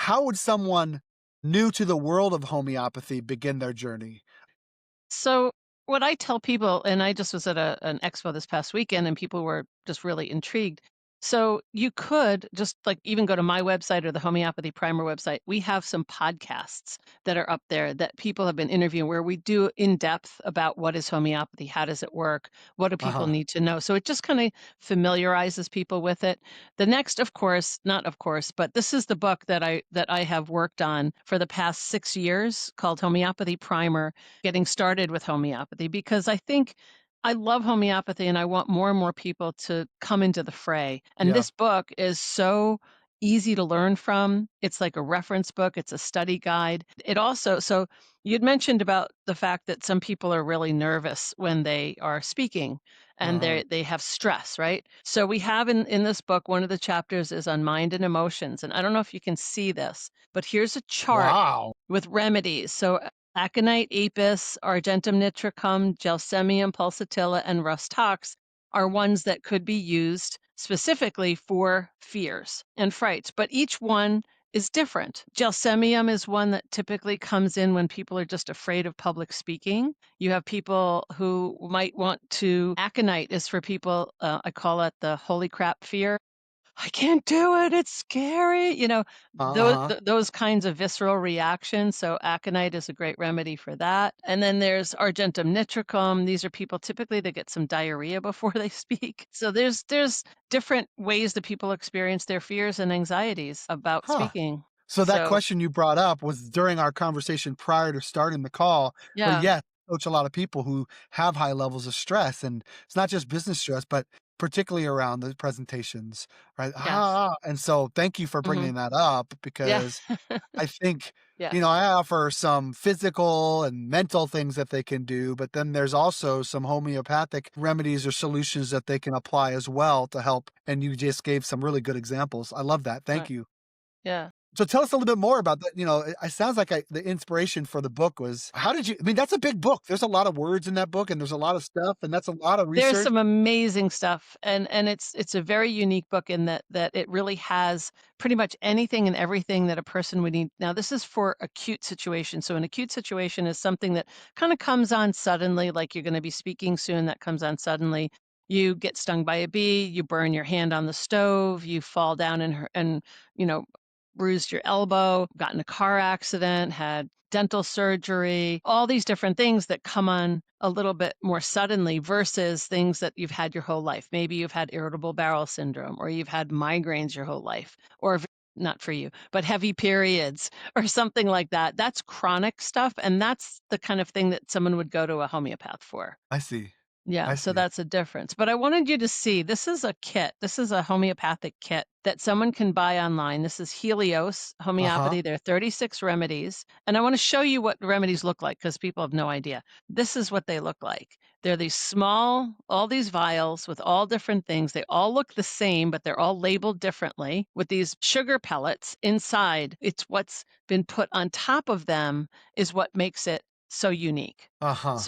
how would someone new to the world of homeopathy begin their journey? So what I tell people, and I just was at an expo this past weekend, and people were just really intrigued. So you could just like even go to my website or the Homeopathy Primer website. We have some podcasts that are up there that people have been interviewing where we do in depth about what is homeopathy, how does it work, what do people Uh-huh. need to know. So it just kind of familiarizes people with it. The next, of course, not of course, but this is the book that I have worked on for the past 6 years called Homeopathy Primer, getting started with homeopathy, because I think I love homeopathy and I want more and more people to come into the fray. And Yeah. this book is so easy to learn from. It's like a reference book, it's a study guide. It also, so you'd mentioned about the fact that some people are really nervous when they are speaking and Uh-huh. they have stress, right? So we have in this book, one of the chapters is on mind and emotions. And I don't know if you can see this, but here's a chart Wow. with remedies. So aconite, apis, argentum nitricum, gelsemium pulsatilla, and rus tox are ones that could be used specifically for fears and frights, but each one is different. Gelsemium is one that typically comes in when people are just afraid of public speaking. You have people who might want to, aconite is for people, I call it the holy crap fear. I can't do it. It's scary. Uh-huh. Those kinds of visceral reactions. So aconite is a great remedy for that. And then there's argentum nitricum. These are people typically that get some diarrhea before they speak. So there's different ways that people experience their fears and anxieties about Huh. speaking. So that So question you brought up was during our conversation prior to starting the call, but yeah, yes, I coach a lot of people who have high levels of stress, and it's not just business stress, but particularly around the presentations, right? yes, And so thank you for hmm, bringing that up yeah, because I think, yeah, I offer some physical and mental things that they can do, but then there's also some homeopathic remedies or solutions that they can apply as well to help. And you just gave some really good examples. I love that. Thank right, you. yeah. So tell us a little bit more about that. It sounds like the inspiration for the book was how did you? I mean, that's a big book. There's a lot of words in that book, and there's a lot of stuff, and that's a lot of There's research. some amazing stuff, and it's a very unique book in that it really has pretty much anything and everything that a person would need. Now, this is for acute situations. So an acute situation is something that kinda comes on suddenly, like you're gonna be speaking soon, that comes on suddenly. You get stung by a bee, you burn your hand on the stove, you fall down and, you know, bruised your elbow, got in a car accident, had dental surgery, all these different things that come on a little bit more suddenly versus things that you've had your whole life. Maybe you've had irritable bowel syndrome or you've had migraines your whole life, or not for you, but heavy periods or something like that. That's chronic stuff. And that's the kind of thing that someone would go to a homeopath for. I see. Yeah, I so see. that's a difference. But I wanted you to see this is a kit. This is a homeopathic kit that someone can buy online. This is Helios Uh huh. Homeopathy. There are 36 remedies. And I want to show you what the remedies look like because people have no idea. This is what they look like. They're these small, all these vials with all different things. They all look the same, but they're all labeled differently with these sugar pellets inside. It's what's been put on top of them is what makes it so unique. Uh huh.